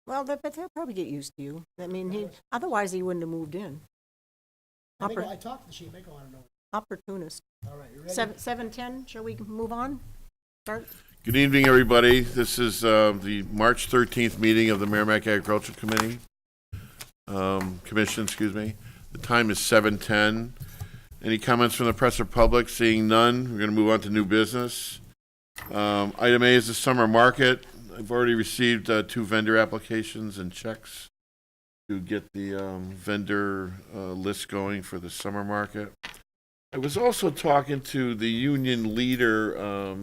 Well, but they'll probably get used to you. I mean, otherwise he wouldn't have moved in. I think I talked to the sheet maker, I don't know. Opportunist. All right, you ready? 7:10, shall we move on? Start? Good evening, everybody. This is the March 13th meeting of the Merrimack Agricultural Committee, Commission, excuse me. The time is 7:10. Any comments from the press or public? Seeing none, we're going to move on to new business. Item A is the summer market. I've already received 2 vendor applications and checks to get the vendor list going for the summer market. I was also talking to the union leader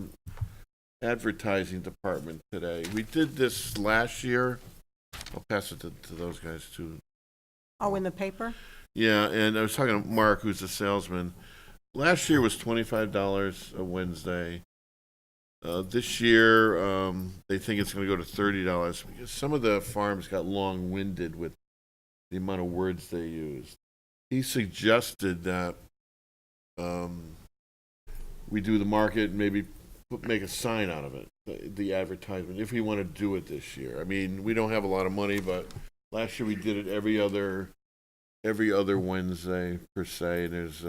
advertising department today. We did this last year. I'll pass it to those guys too. Oh, in the paper? Yeah, and I was talking to Mark, who's the salesman. Last year was $25 a Wednesday. This year, they think it's going to go to $30 because some of the farms got long-winded with the amount of words they used. He suggested that we do the market and maybe make a sign out of it, the advertisement, if we want to do it this year. I mean, we don't have a lot of money, but last year we did it every other Wednesday per se. There's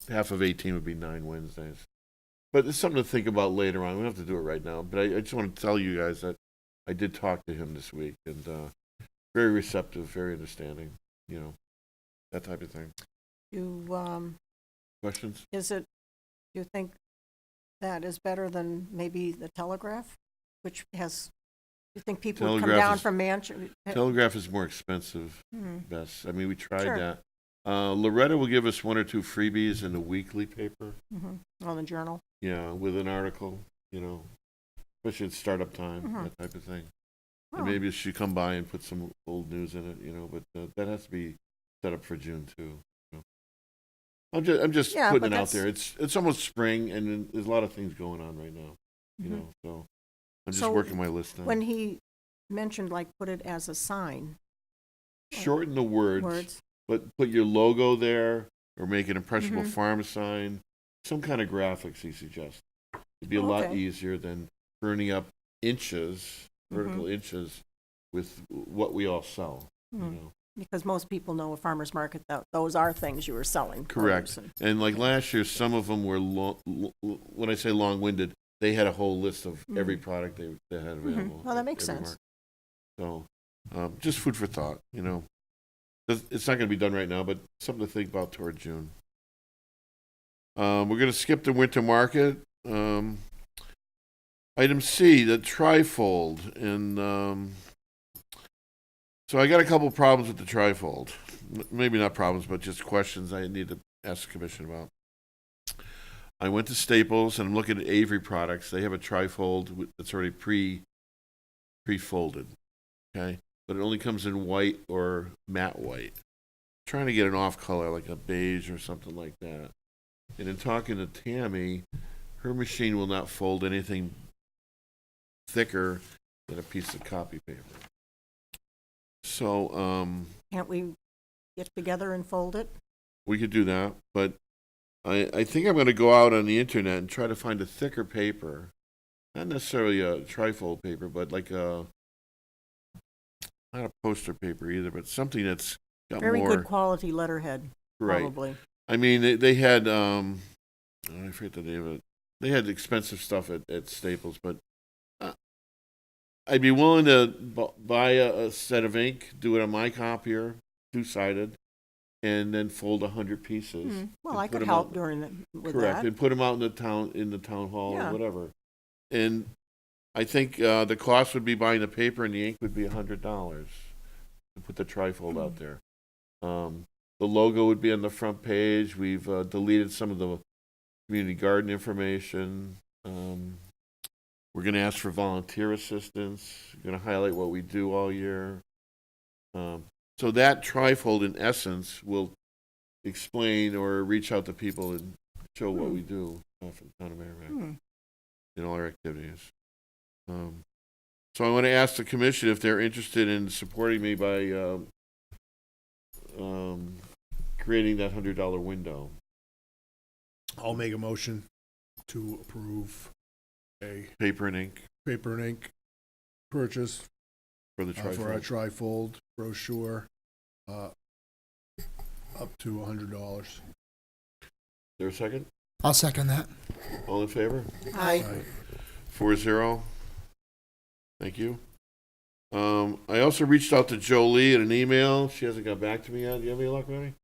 half of 18 would be 9 Wednesdays. But it's something to think about later on. We don't have to do it right now. But I just want to tell you guys that I did talk to him this week, and very receptive, very understanding, you know, that type of thing. Questions? Do you think that is better than maybe the Telegraph, which has, do you think people would come Telegraph down is- from Manchester? Telegraph is more expensive, Bess. I mean, we tried Sure. that. Loretta will give us 1 or 2 freebies in the weekly paper. On the Journal? Yeah, with an article, you know, especially at startup time, that type of thing. Oh. And maybe she come by and put some old news in it, you know, but that has to be set up for June too. You know. I'm just Yeah, putting but it out there. It's almost spring, and there's a lot of things going on right now, you know. So I'm just So working my list When down. he mentioned like put it as a sign, Shorten the words, words, but put your logo there, or make an impressionable Mhm. farm sign. Some kind of graphics he suggests. It'd be a lot Okay. easier than burning up inches, vertical inches, with what we all sell. You know. because most people know a farmer's market, those are things you were selling. Correct. produce And like last year, some of them were when I say long-winded, they had a whole list of every product they had available. Well, that makes every sense. market. So, just food for thought, you know. It's not going to be done right now, but something to think about toward June. We're going to skip the winter market. Item C, the trifold. And so I got a couple problems with the trifold. Maybe not problems, but just questions I need to ask the commission about. I went to Staples and I'm looking at Avery products. They have a trifold that's already pre-folded, okay? But it only comes in white or matte white. Trying to get an off color like a beige or something like that. And in talking to Tammy, her machine will not fold anything thicker than a piece of copy paper. So Can't we get together and fold it? we could do that, but I think I'm going to go out on the internet and try to find a thicker paper. Not necessarily a trifold paper, but like not a poster paper either, but something that's got Very more. good quality letterhead, Right. probably. I mean, they had, I forget the name of it. They had expensive stuff at Staples, but I'd be willing to buy a set of ink, do it on my copier, 2-sided, and then fold 100 pieces. Well, and I put could 'em help out- with Correct, that. and put them out in the town hall Yeah. or whatever. And I think the cost would be buying the paper and the ink would be $100 to put the trifold out there. The logo would be on the front page. We've deleted some of the community garden information. We're going to ask for volunteer assistance. We're going to highlight what we do all year. So that trifold, in essence, will explain or reach out to people and show what we do for the town of Merrimack in all our activities. So I want to ask the commission if they're interested in supporting me by creating that $100 window. I'll make a motion to approve a Paper and ink. paper and ink purchase For the for our trifold. trifold brochure, up to $100. There a second? I'll second that. All in favor? Aye. 4-0. Thank you. I also reached out to Jolie in an email. She hasn't got back to me yet. Do you have any luck, Manny?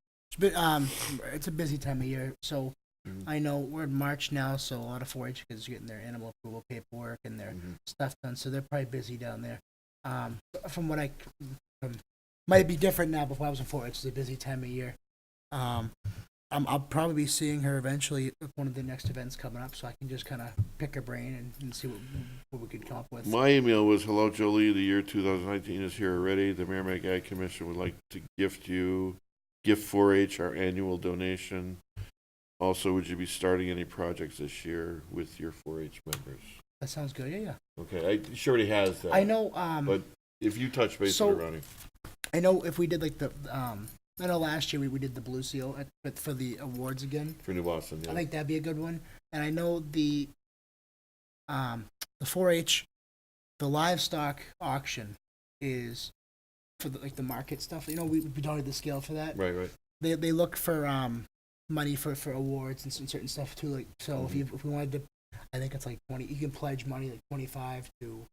It's a busy time of year, so Mhm. I know we're in March now, so a lot of 4-H kids are getting their animal approval paperwork and their Mhm. stuff done, so they're probably busy down there. From what might be different now. Before I was in 4-H, it's a busy time of year. I'll probably be seeing her eventually at one of the next events coming up, so I can just kind of pick her brain and see what we could come up with. My email was, hello, Jolie, the year 2019 is here already. The Merrimack Ag Commission would like to gift 4-H our annual donation. Also, would you be starting any projects this year with your 4-H members? That sounds good. Yeah. Okay, she already has that. I know. But if you touch base So- with her, Ronnie. I know if we did like the I know last year we did the Blue Seal but for the awards again. For New Boston, I yeah. think that'd be a good one. And I know the 4-H, the livestock auction is for the market stuff. You know, we donated the scale for that. Right. They look for money for awards and some certain stuff too. Like so, Mm-hmm. if we wanted to, I think it's like 20. You can pledge money like 25 to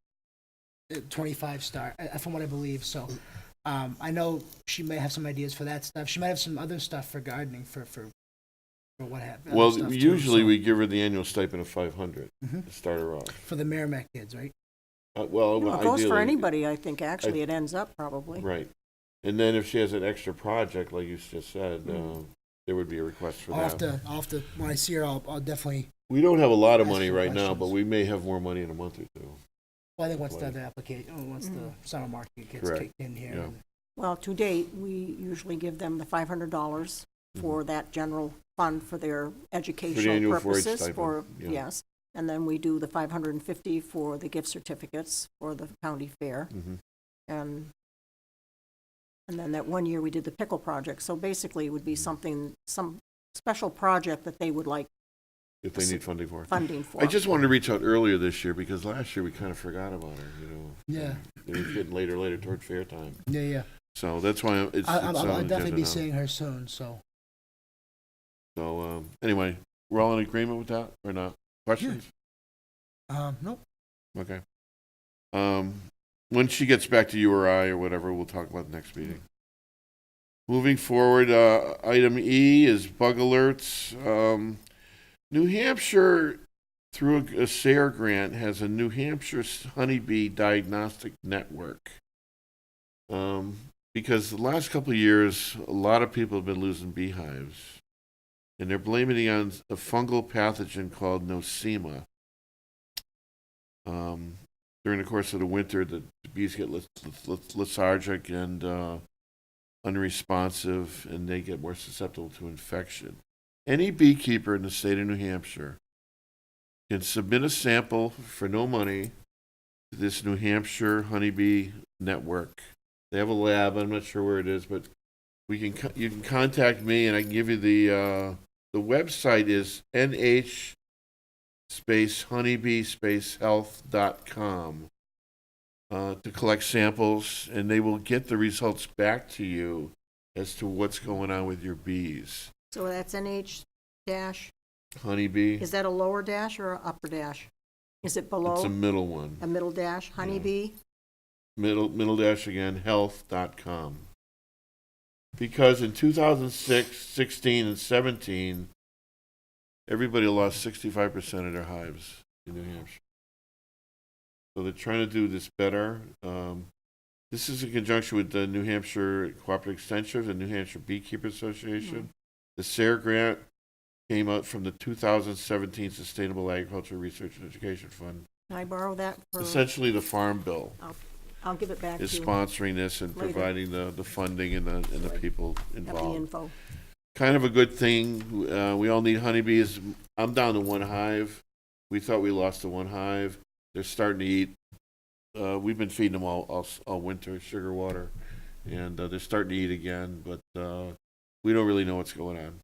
25 star, from what I believe. So. I know she may have some ideas for that stuff. She might have some other stuff for gardening for what have. other Well, stuff too, usually so- we give her the annual stipend of $500 Mhm. to start her off. for the Merrimack kids, right? Well, No, it goes for ideally- anybody, I think, actually, it ends up probably. Right. And then if she has an extra project, like you just said, Mm. there would be a request for I'll that. have to when I see her, I'll definitely. We don't have a lot of Ask money some right now, but questions. we may have more money in a month or two. Well, I think once Like- the other application, once the summer market gets Correct. kicked in here. Yeah. Well, to date, we usually give them the $500 for that general fund for their educational annual 4-H purposes, stipend, for, yeah. yes. And then we do the $550 for the gift certificates for the county fair. Mhm. And then that one year we did the pickle project. So basically it would be something, some special project that they would like If they need funding for it. funding for. I just wanted to reach out earlier this year because last year we kind of forgot about her, you know. Yeah. It was getting later toward fair time. Yeah. So that's why it's on I'll the definitely agenda be now. seeing her soon. So So, anyway, we're all in agreement with that or not? Questions? nope. Okay. When she gets back to you or I or whatever, we'll talk about the next meeting. Moving forward, item E is bug alerts. New Hampshire, through a SARE grant, has a New Hampshire honeybee diagnostic network. Because the last couple of years, a lot of people have been losing beehives. And they're blaming it on a fungal pathogen called Nosema. During the course of the winter, the bees get lethargic and unresponsive, and they get more susceptible to infection. Any beekeeper in the state of New Hampshire can submit a sample for no money to this New Hampshire honeybee network. They have a lab. I'm not sure where it is, but you can contact me, and I can give you the website is nh-honeybee-health.com to collect samples, and they will get the results back to you as to what's going on with your bees. So that's NH dash, Honeybee, is that a lower dash or an upper dash? Is it below? it's a middle one. A middle dash, honeybee? Middle dash again, health.com. Because in 2006, 16, and 17, everybody lost 65% of their hives in New Hampshire. So they're trying to do this better. This is in conjunction with the New Hampshire Cooperative Extension, the New Hampshire Beekeeper Association. The SARE grant came out from the 2017 Sustainable Agriculture Research and Education Fund. Can I borrow that for, Essentially, the Farm Bill I'll give it back to is you. sponsoring this and later. providing the funding and the people Have the involved. info. Kind of a good thing. We all need honeybees. I'm down to one hive. We thought we lost the one hive. They're starting to eat. We've been feeding them all winter, sugar water, and they're starting to eat again, but we don't really know what's going on.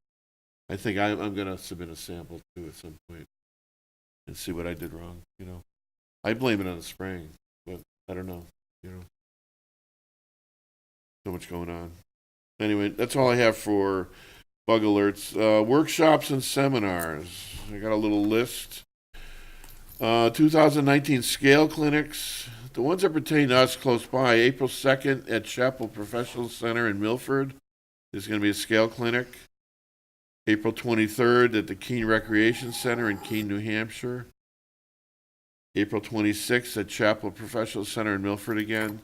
I think I'm going to submit a sample too at some point and see what I did wrong, you know. I blame it on the spraying, but I don't know, So much going on. Anyway, that's all I have for bug alerts. Workshops and seminars. I got a little list. 2019 scale clinics. The ones that pertain to us close by, April 2nd at Chapel Professional Center in Milford. There's going to be a scale clinic. April 23rd at the Keene Recreation Center in Keene, New Hampshire. April 26th at Chapel Professional Center in Milford again.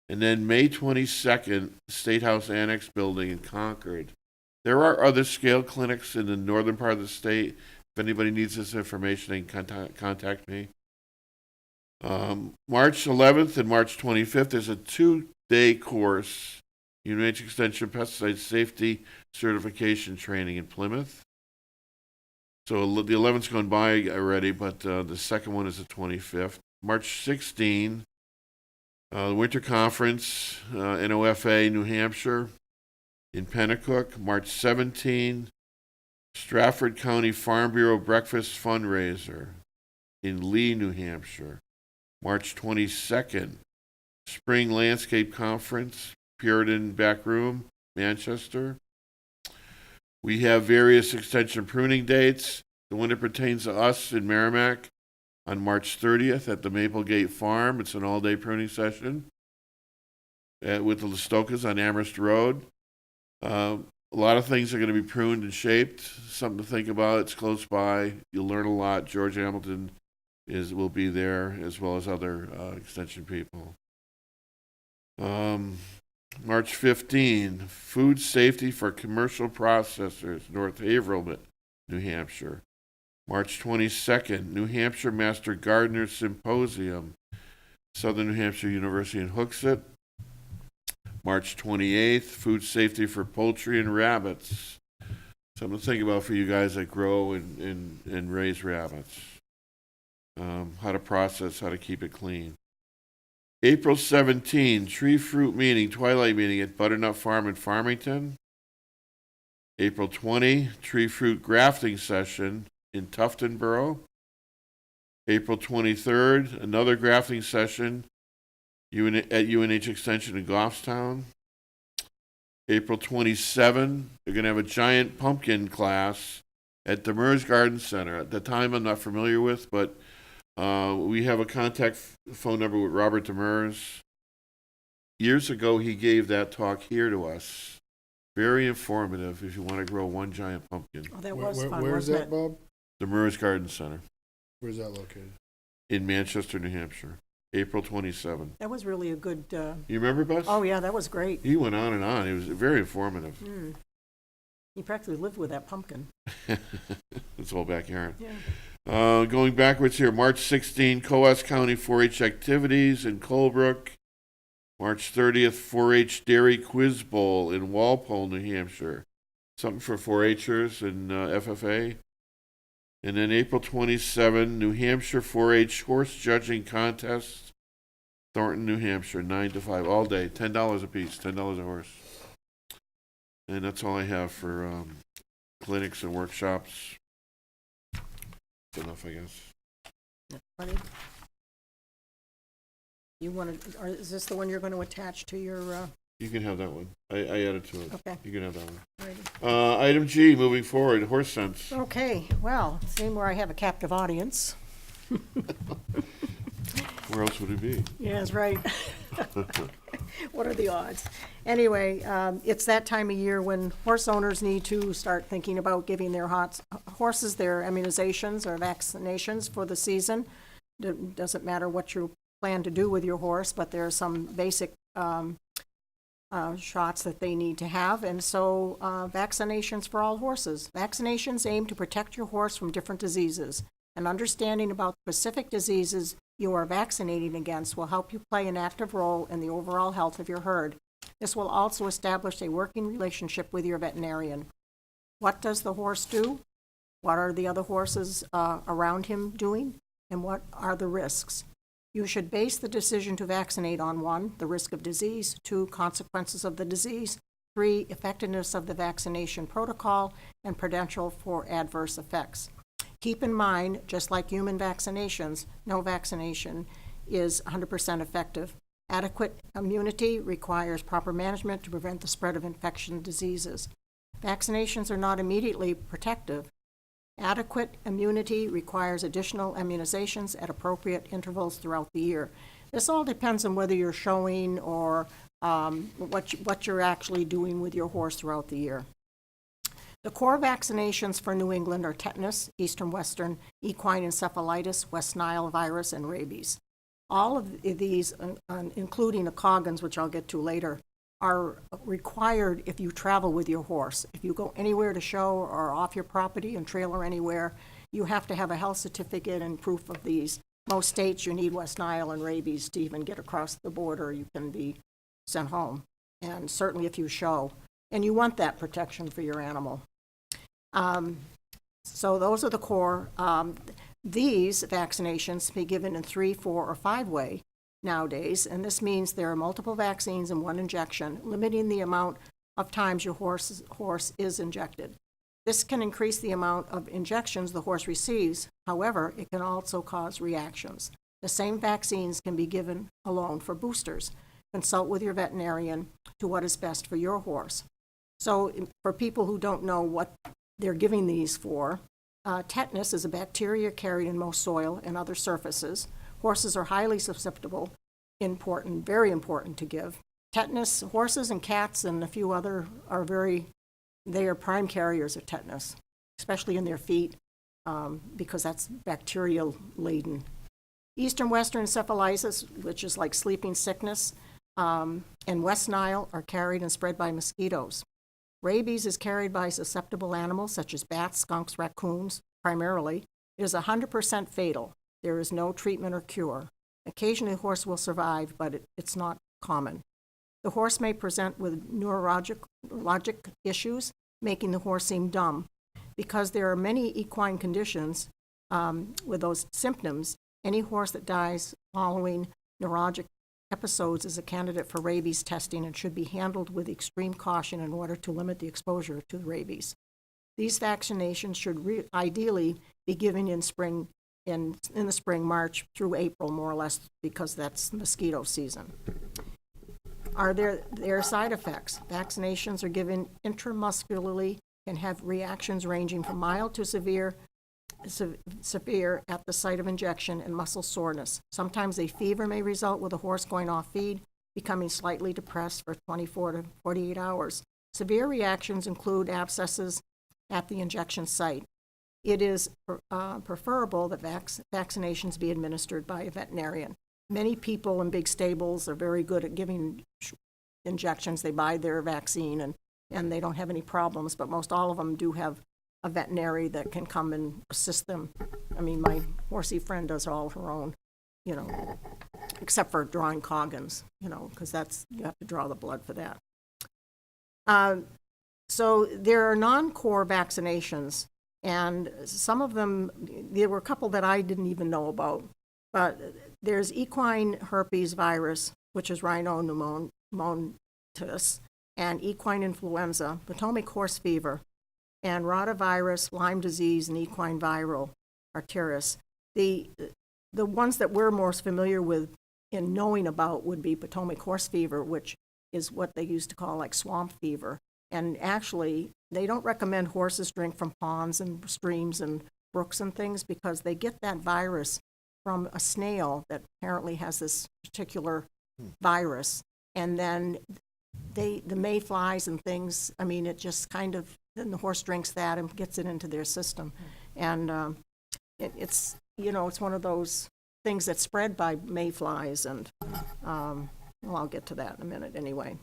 And then May 22nd, State House Annex Building in Concord. There are other scale clinics in the northern part of the state. If anybody needs this information, they can contact me. March 11th and March 25th, there's a 2-day course, UNH Extension Pesticide Safety Certification Training in Plymouth. So the 11th's gone by already, but the second one is the 25th. March 16, the Winter Conference, NOFA, New Hampshire, in Pennacook. March 17, Stratford County Farm Bureau Breakfast Fundraiser in Lee, New Hampshire. March 22nd, Spring Landscape Conference, Puritan Back Room, Manchester. We have various extension pruning dates. The one that pertains to us in Merrimack on March 30th at the Maplegate Farm. It's an all-day pruning session with the Listokas on Amherst Road. A lot of things are going to be pruned and shaped. Something to think about. It's close by. You'll learn a lot. George Hamilton will be there, as well as other extension people. March 15, Food Safety for Commercial Processors, North Haverhill, New Hampshire. March 22nd, New Hampshire Master Gardener Symposium, Southern New Hampshire University in Hooksett. March 28th, Food Safety for Poultry and Rabbits. Something to think about for you guys that grow and raise rabbits. How to process, how to keep it clean. April 17, Tree Fruit Meeting, Twilight Meeting at Butternut Farm in Farmington. April 20, Tree Fruit Grafting Session in Tuftonboro. April 23rd, another grafting session at UNH Extension in Goffstown. April 27, they're going to have a giant pumpkin class at the Demers Garden Center. At the time, I'm not familiar with, but we have a contact phone number with Robert Demers. Years ago, he gave that talk here to us. Very informative if you want to grow one giant pumpkin. Oh, that was fun, Where's wasn't that, it? Bob? The Demers Garden Center Where's that located? in Manchester, New Hampshire. April 27. That was really a good, You remember, Bus? oh yeah, that was great. He went on and on. It was very informative. He practically lived with that pumpkin. It's all backyard. Yeah. Going backwards here, March 16, Coas County 4-H activities in Colebrook. March 30th, 4-H Dairy Quiz Bowl in Walpole, New Hampshire. Something for 4-Hers and FFA. And then April 27, New Hampshire 4-H Horse Judging Contest, Thornton, New Hampshire, 9 to 5, all day, $10 a piece, $10 a horse. And that's all I have for clinics and workshops. That's enough, I guess. Funny. You want to, or is this the one you're going to attach to your, You can have that one. I added to it. okay. You can have that one. Alrighty. Item G, moving forward, horse sense. Okay, well, same where I have a captive audience. Where else would it be? Yeah, that's right. What are the odds? Anyway, it's that time of year when horse owners need to start thinking about giving their horses their immunizations or vaccinations for the season. Doesn't matter what you plan to do with your horse, but there are some basic shots that they need to have, and so vaccinations for all horses. Vaccinations aim to protect your horse from different diseases, and understanding about specific diseases you are vaccinating against will help you play an active role in the overall health of your herd. This will also establish a working relationship with your veterinarian. What does the horse do? What are the other horses around him doing? And what are the risks? You should base the decision to vaccinate on 1, the risk of disease, 2, consequences of the disease, 3, effectiveness of the vaccination protocol, and potential for adverse effects. Keep in mind, just like human vaccinations, no vaccination is 100% effective. Adequate immunity requires proper management to prevent the spread of infection diseases. Vaccinations are not immediately protective. Adequate immunity requires additional immunizations at appropriate intervals throughout the year. This all depends on whether you're showing or what you're actually doing with your horse throughout the year. The core vaccinations for New England are tetanus, eastern western, equine encephalitis, West Nile virus, and rabies. All of these, including the Coggins, which I'll get to later, are required if you travel with your horse. If you go anywhere to show or off your property and trailer anywhere, you have to have a health certificate and proof of these. Most states, you need West Nile and rabies to even get across the border. You can be sent home, and certainly if you show. And you want that protection for your animal. So those are the core. These vaccinations can be given in 3, 4, or 5-way nowadays, and this means there are multiple vaccines in one injection, limiting the amount of times your horse is injected. This can increase the amount of injections the horse receives. However, it can also cause reactions. The same vaccines can be given alone for boosters. Consult with your veterinarian to what is best for your horse. So for people who don't know what they're giving these for, tetanus is a bacteria carried in most soil and other surfaces. Horses are highly susceptible, very important to give. Tetanus, horses and cats and a few other they are prime carriers of tetanus, especially in their feet, because that's bacterial laden. Eastern Western encephalitis, which is like sleeping sickness, and West Nile are carried and spread by mosquitoes. Rabies is carried by susceptible animals such as bats, skunks, raccoons, primarily. It is 100% fatal. There is no treatment or cure. Occasionally, a horse will survive, but it's not common. The horse may present with neurologic issues, making the horse seem dumb. Because there are many equine conditions with those symptoms, any horse that dies following neurologic episodes is a candidate for rabies testing and should be handled with extreme caution in order to limit the exposure to rabies. These vaccinations should ideally be given in the spring, March through April, more or less, because that's mosquito season. Are there side effects? Vaccinations are given intramuscularly and have reactions ranging from mild to severe at the site of injection and muscle soreness. Sometimes a fever may result with a horse going off feed, becoming slightly depressed for 24 to 48 hours. Severe reactions include abscesses at the injection site. It is preferable that vaccinations be administered by a veterinarian. Many people in big stables are very good at giving injections. They buy their vaccine and they don't have any problems, but most all of them do have a veterinary that can come and assist them. I mean, my horsey friend does all her own, except for drawing Coggins, because you have to draw the blood for that. So there are non-core vaccinations, and some of them, there were a couple that I didn't even know about, but there's equine herpes virus, which is rhino pneumonitis, and equine influenza, Potomac horse fever, and rotavirus, Lyme disease, and equine viral arteritis. The ones that we're most familiar with in knowing about would be Potomac horse fever, which is what they used to call like swamp fever. And actually, they don't recommend horses drink from ponds and streams and brooks and things because they get that virus from a snail that apparently has this particular virus. And then the mayflies and things, I mean, it just kind of, then the horse drinks that and gets it into their system. And it's one of those things that's spread by mayflies, and I'll get to that in a minute anyway.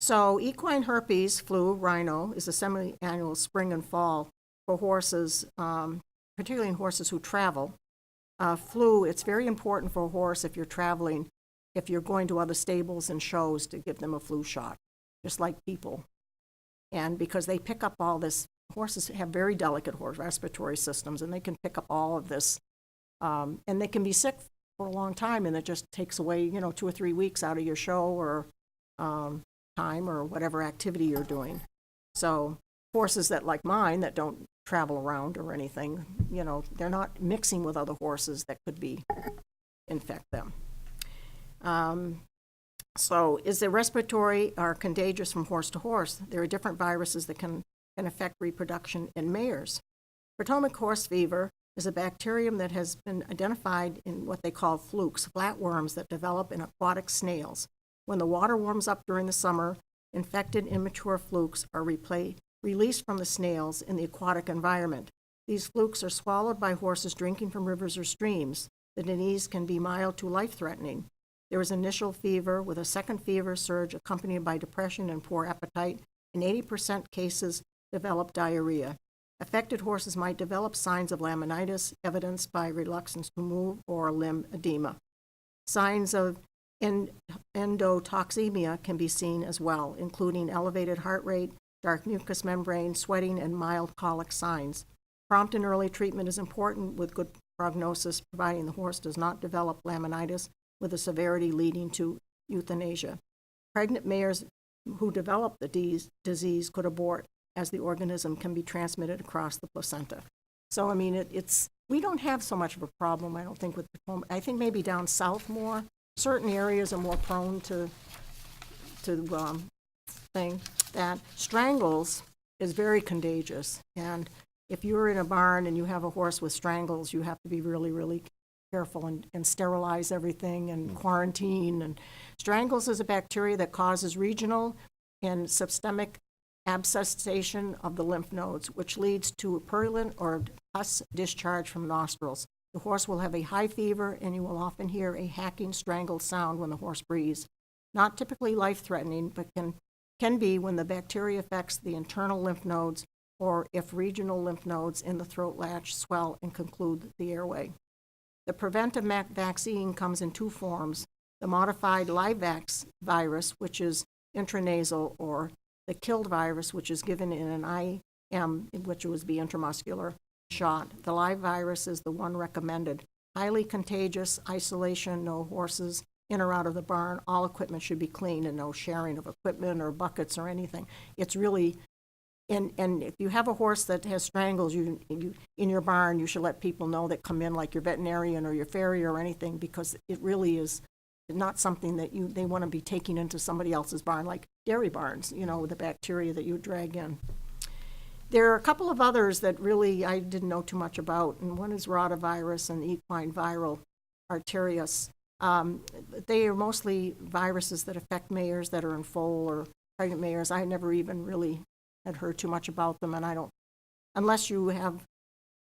So equine herpes, flu, rhino, is a semi-annual spring and fall for horses, particularly in horses who travel. Flu, it's very important for a horse if you're traveling, if you're going to other stables and shows, to give them a flu shot, just like people. And because they pick up all this, horses have very delicate respiratory systems, and they can pick up all of this. And they can be sick for a long time, and it just takes away, 2 or 3 weeks out of your show or time or whatever activity you're doing. So horses that, like mine, that don't travel around or anything. You know, they're not mixing with other horses that could infect them. So is it respiratory or contagious from horse to horse? There are different viruses that can affect reproduction in mares. Potomac horse fever is a bacterium that has been identified in what they call flukes, flatworms that develop in aquatic snails. When the water warms up during the summer, infected immature flukes are released from the snails in the aquatic environment. These flukes are swallowed by horses drinking from rivers or streams. The disease can be mild to life-threatening. There is initial fever with a second fever surge accompanied by depression and poor appetite. In 80% cases, develop diarrhea. Affected horses might develop signs of laminitis, evidenced by reluctance to move or limb edema. Signs of endotoxemia can be seen as well, including elevated heart rate, dark mucous membrane, sweating, and mild colic signs. Prompt and early treatment is important with good prognosis, providing the horse does not develop laminitis with a severity leading to euthanasia. Pregnant mares who develop the disease could abort, as the organism can be transmitted across the placenta. So, I mean, we don't have so much of a problem, I don't think, with Potomac. I think maybe down south more. Certain areas are more prone to that. Strangles is very contagious, and if you're in a barn and you have a horse with strangles, you have to be really, really careful and sterilize everything and quarantine. And strangles is a bacteria that causes regional and systemic abscessation of the lymph nodes, which leads to a purulent or pus discharge from nostrils. The horse will have a high fever, and you will often hear a hacking, strangled sound when the horse breathes. Not typically life-threatening, but can be when the bacteria affects the internal lymph nodes, or if regional lymph nodes in the throat latch swell and conclude the airway. The preventive vaccine comes in two forms: the modified LiveVax virus, which is intranasal, or the killed virus, which is given in an IM, which would be intramuscular shot. The live virus is the one recommended. Highly contagious, isolation, no horses in or out of the barn. All equipment should be clean and no sharing of equipment or buckets or anything. It's really, and if you have a horse that has strangles, you in your barn, you should let people know that come in, like your veterinarian or your farrier or anything, because it really is not something that they want to be taking into somebody else's barn, like dairy barns, with the bacteria that you drag in. There are a couple of others that really I didn't know too much about, and one is rotavirus and equine viral arteritis. They are mostly viruses that affect mares that are in foal or pregnant mares. I never even really had heard too much about them, and I don't, unless you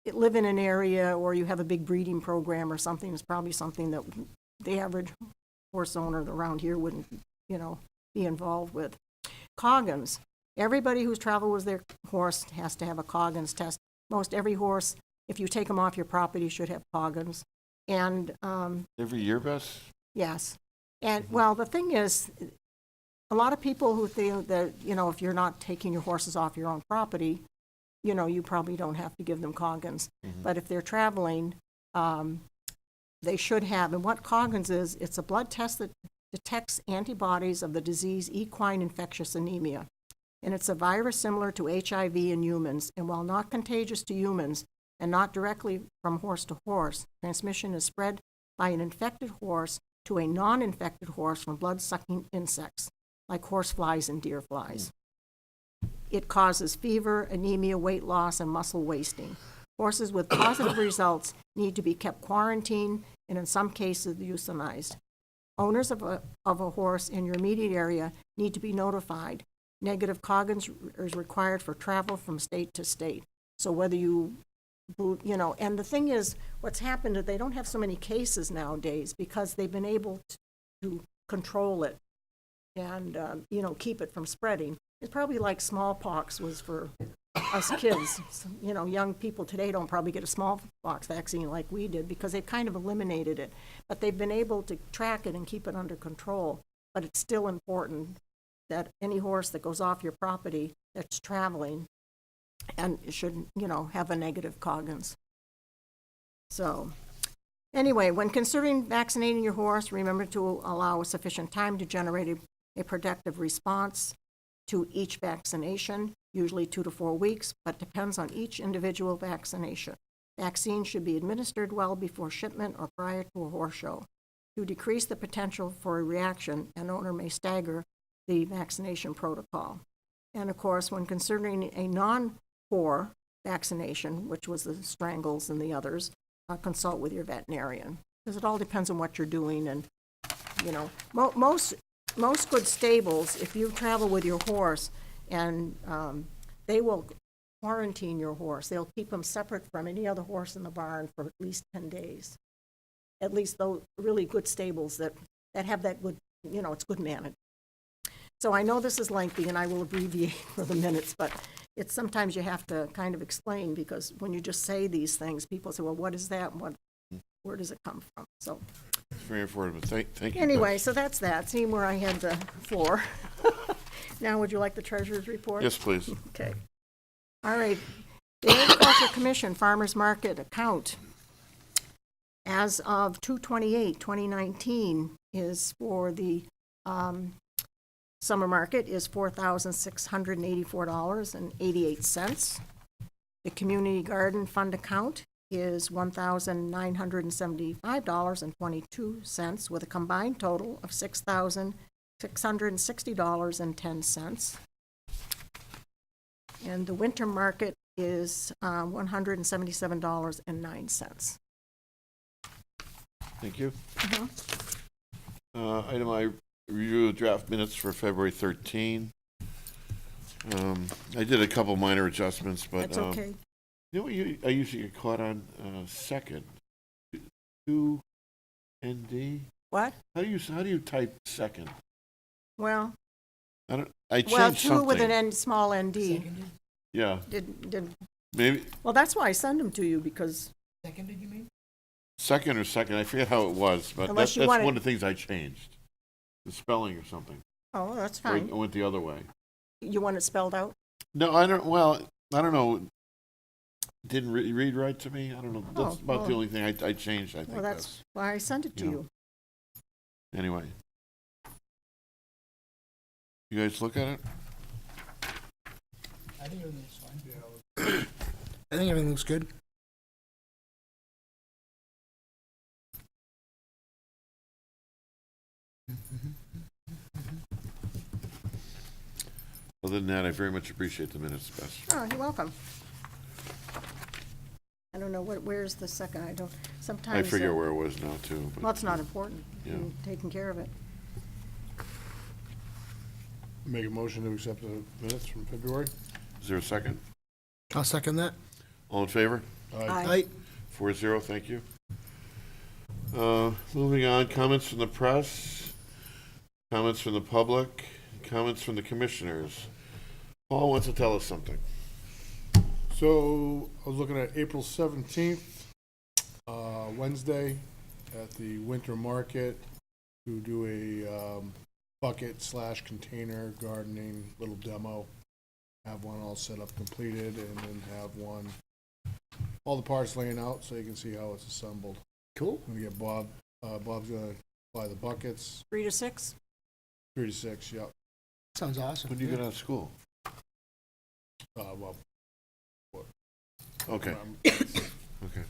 live in an area or you have a big breeding program or something, it's probably something that the average horse owner around here wouldn't, be involved with. Coggins. Everybody who's traveled with their horse has to have a Coggins test. Most every horse, if you take them off your property, should have Coggins. And Every year, Bess? yes. And well, the thing is, a lot of people who think that, if you're not taking your horses off your own property, you probably don't have to give them Coggins. Mm-hmm. But if they're traveling, they should have. And what Coggins is, it's a blood test that detects antibodies of the disease equine infectious anemia. And it's a virus similar to HIV in humans. And while not contagious to humans and not directly from horse to horse, transmission is spread by an infected horse to a non-infected horse from blood-sucking insects, like horse flies and deer flies. It causes fever, anemia, weight loss, and muscle wasting. Horses with positive results need to be kept quarantined and in some cases euthanized. Owners of a horse in your immediate area need to be notified. Negative Coggins is required for travel from state to state. So whether and the thing is, what's happened is they don't have so many cases nowadays because they've been able to control it and, keep it from spreading. It's probably like smallpox was for us kids. Young people today don't probably get a smallpox vaccine like we did because they've kind of eliminated it. But they've been able to track it and keep it under control. But it's still important that any horse that goes off your property that's traveling and should, have a negative Coggins. So, anyway, when considering vaccinating your horse, remember to allow sufficient time to generate a productive response to each vaccination. usually 2 to 4 weeks, but depends on each individual vaccination. Vaccines should be administered well before shipment or prior to a horse show. To decrease the potential for a reaction, an owner may stagger the vaccination protocol. And of course, when considering a non-4 vaccination, which was the strangles and the others, consult with your veterinarian. Because it all depends on what you're doing, and, you know, most good stables, if you travel with your horse, and they will quarantine your horse. They'll keep them separate from any other horse in the barn for at least 10 days. At least those really good stables that have that good, you know, it's good managed. So I know this is lengthy, and I will abbreviate for the minutes, but it's sometimes you have to kind of explain, because when you just say these things, people say, well, what is that? Where does it come from? So It's very informative. Thank you. anyway, so that's that. See where I had the floor. Now, would you like the treasurer's report? Yes, please. Okay. All right. The Agricultural Commission Farmers Market account as of 2/28/2019 is for the summer market is $4,684.88. The community garden fund account is $1,975.22 with a combined total of $6,660.10. And the winter market is $177.09. Thank you. Item I, review of draft minutes for February 13. I did a couple minor adjustments, but. That's okay. You know what I usually get caught on, second? 2 ND? What? How do you type second? Well, I well, changed two with an something. N, small ND. Yeah, Did, maybe well, that's why I send them to you, because, Seconded, you mean? second or second, I forget how it was, but Unless that's you want it- one of the things I changed. The spelling or something. oh, that's Or I fine. went the other way. You want it spelled out? No, I don't know. Didn't read right to me. I don't know. That's Oh, about the well. only thing I changed, I think. Well, that's why I sent it to Yeah. you. Anyway. You guys look at it? I think everything looks fine. I think everything looks good. Other than that, I very much appreciate the minutes, Bess. Oh, you're welcome. I don't know, where's the second? I don't, sometimes. I figure where it was now, too. but- Well, it's not important. Yeah. You're taking care of it. Make a motion to accept the minutes from February. Is there a second? I'll second that. All in favor? Aye. 4-0, thank you. Moving on, comments from the press, comments from the public, comments from the commissioners. Paul wants to tell us something. So I was looking at April 17th, Wednesday, at the winter market to do a bucket/container gardening little demo. Have one all set up, completed, and then have one, all the parts laying out so you can see how it's assembled. Cool. I'm gonna get Bob. Bob's gonna buy the buckets. 3 to 6? 3 to 6, yep. Sounds awesome. When do you get out of school? Well, Okay, I'm- okay.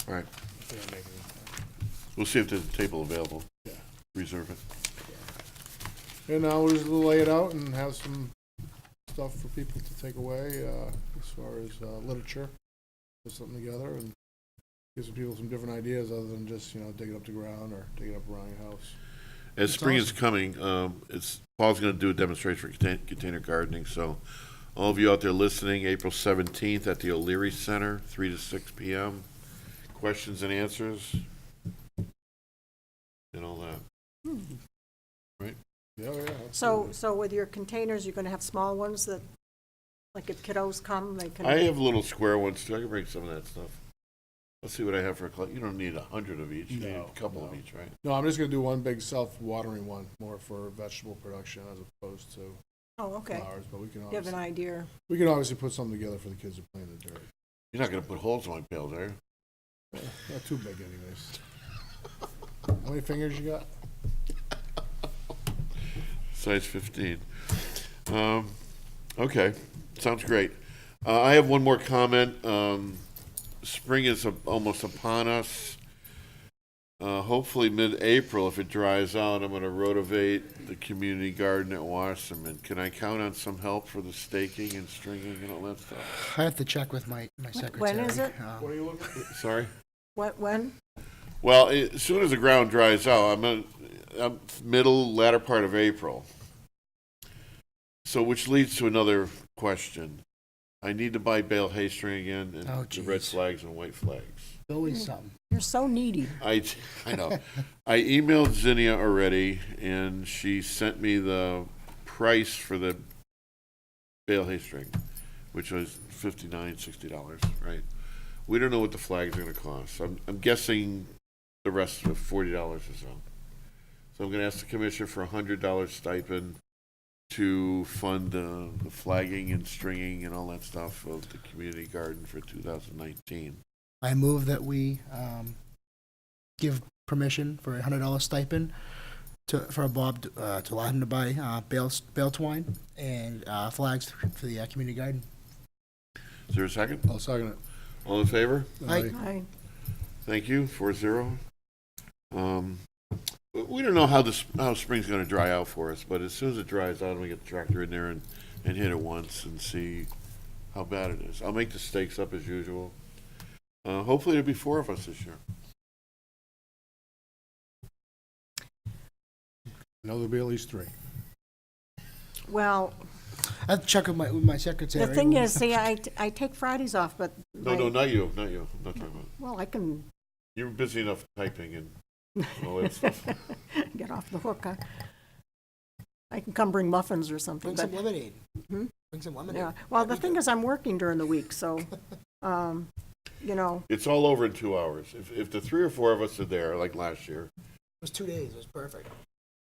All right, can't make it. we'll see if there's a table available. Yeah. Reserve it. And now we'll just lay it out and have some stuff for people to take away, as far as literature. Put something together and give some people some different ideas other than just, digging up the ground or digging up around your house. As That's spring is awesome. coming, Paul's gonna do a demonstration for container gardening, so all of you out there listening, April 17th at the O'Leary Center, 3 to 6 p.m. Questions and answers. And all that. Yeah, yeah. So with your containers, you're gonna have small ones that, like if kiddos come, they can. I have little square ones too. I can bring some of that stuff. Let's see what I have for a you don't need 100 of each. You need No, a couple of no. each, right? No, I'm just gonna do one big self-watering one, more for vegetable production as opposed to Oh, okay. flowers, but we can You have an idea. obviously put something together for the kids to play in the dirt. You're not gonna put holes in my pails, are you? Not too big anyways. How many fingers you got? Size 15. Okay, sounds great. I have one more comment. Spring is almost upon us. Hopefully mid-April, if it dries out, I'm gonna rotovate the community garden at Wasserman. Can I count on some help for the staking and stringing and all that stuff? I have to check with my secretary. When is it? What are you looking for? Sorry? When? Well, as soon as the ground dries out, I'm middle, latter part of April. So, which leads to another question. I need to buy bale hay string again, and Oh, the red geez. flags and white flags. Always something. You're so needy. I know. I emailed Zinnia already, and she sent me the price for the bale hay string, which was $59, $60, right? We don't know what the flags are gonna cost. I'm guessing the rest of it, $40 or so. So I'm gonna ask the commissioner for $100 stipend to fund the flagging and stringing and all that stuff of the community garden for 2019. I move that we give permission for $100 stipend for Bob to allow him to buy bale twine and flags for the community garden. Is there a second? I'll second it. All in favor? Aye. I, Thank you, 4-0. We don't know how spring's gonna dry out for us, but as soon as it dries out, we get the tractor in there and hit it once and see how bad it is. I'll make the stakes up as usual. Hopefully there'll be 4 of us this year. No, there'll be at least 3. well, I have to check with my secretary. the thing is, see, I take Fridays off, but. No, not you. I'm not talking about. Well, I can You're busy enough typing and all that stuff. get off the hook. I can come bring muffins or something, Bring but, some lemonade. Hmm? Bring some lemonade. yeah. Well, the thing is, I'm working during the week, so, you know, It's all over in 2 hours. If the 3 or 4 of us are there, like last year, It was 2 days. It was perfect.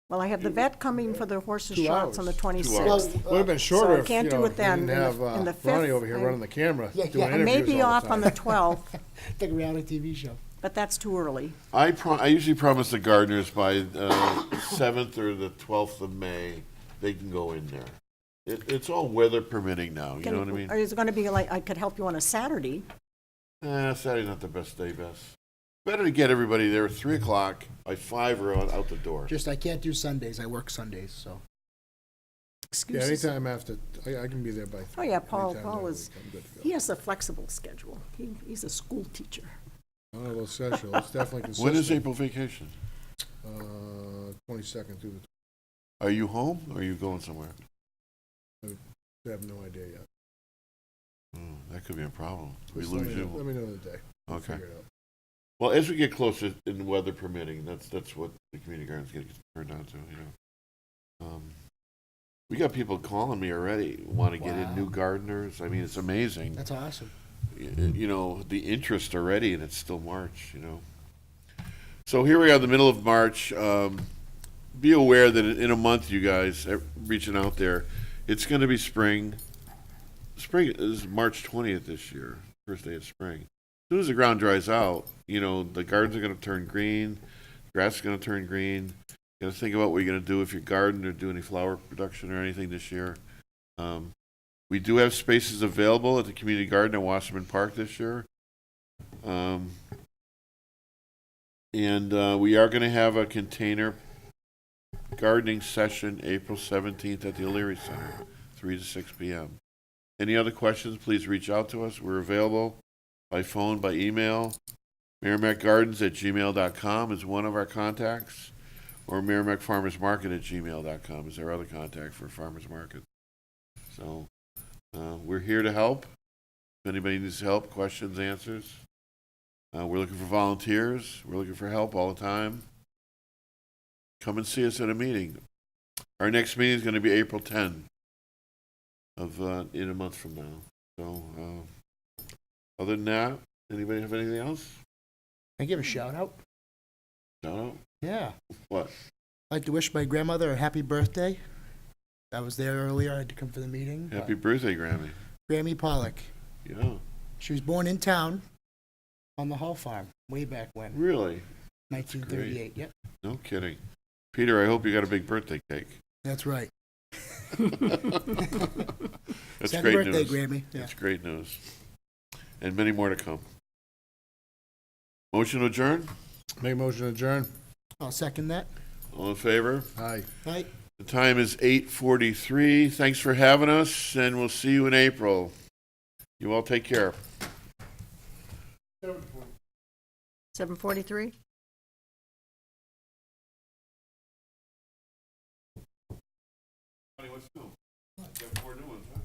well, I have the vet coming for the horses 2 shots on the hours. 26th. Would have been shorter I if, can't you do know, it then. we didn't have In the Ronnie fifth, over here I- running the camera, Yeah, doing yeah. I may interviews be all off the on time. the 12th, Like a reality TV show. but that's too early. I usually promise the gardeners by 7th or the 12th of May, they can go in there. It's all weather permitting now, you know what I mean? Or is it gonna be like, I could help you on a Saturday? Saturday's not the best day, Bess. Better to get everybody there at 3 o'clock, by 5 or out the door. Just I can't do Sundays. I work Sundays, so. Yeah, Excuses. anytime after, I can be there by 3. Oh, yeah, Paul Anytime that is, week, I'm good to go. he has a flexible schedule. He's a school teacher. I don't know about essential, it's definitely consistent. When is April vacation? 22nd through Are you home or are you going somewhere? I have no idea yet. That could be a problem. We Just lose let you. me know the day. We'll Okay. figure it out. Well, as we get closer in weather permitting, that's what the community garden's gonna get turned on to, you know. We got people calling me already, want to get in new Wow. gardeners. I mean, it's amazing. That's awesome. You know, the interest already, and it's still March, you know. So here we are, the middle of March. Be aware that in a month, you guys, reaching out there, it's going to be spring. Spring is March 20th this year, first day of spring. As soon as the ground dries out, you know, the gardens are going to turn green, grass is going to turn green. You got to think about what you're going to do if your garden or do any flower production or anything this year. We do have spaces available at the community garden at Wasserman Park this year. And we are going to have a container gardening session April 17th at the O'Leary Center, 3 to 6 p.m. Any other questions, please reach out to us. We're available by phone, by email. MerrimackGardens@gmail.com is one of our contacts, or MerrimackFarmersMarket@gmail.com is our other contact for farmers market. So we're here to help. If anybody needs help, questions, answers. We're looking for volunteers. We're looking for help all the time. Come and see us at a meeting. Our next meeting is going to be April 10 in a month from now. So other than that, anybody have anything else? Can I give a shout out? No? Yeah. What? I'd like to wish my grandmother a happy birthday. I was there earlier. I had to come for the meeting. Happy birthday, Grammy. Grammy Pollock. Yeah. She was born in town on the Hall Farm way back when, Really? 1938. Yep, No kidding. Peter, I hope you got a big birthday cake. that's right. That's Happy great birthday, news. Grammy. Yeah. That's great news. And many more to come. Motion to adjourn? Make a motion to adjourn. I'll second that. All in favor? Aye. Right. The time is 8:43. Thanks for having us, and we'll see you in April. You all take care. 7:43? What's new? Got 4 new ones, huh?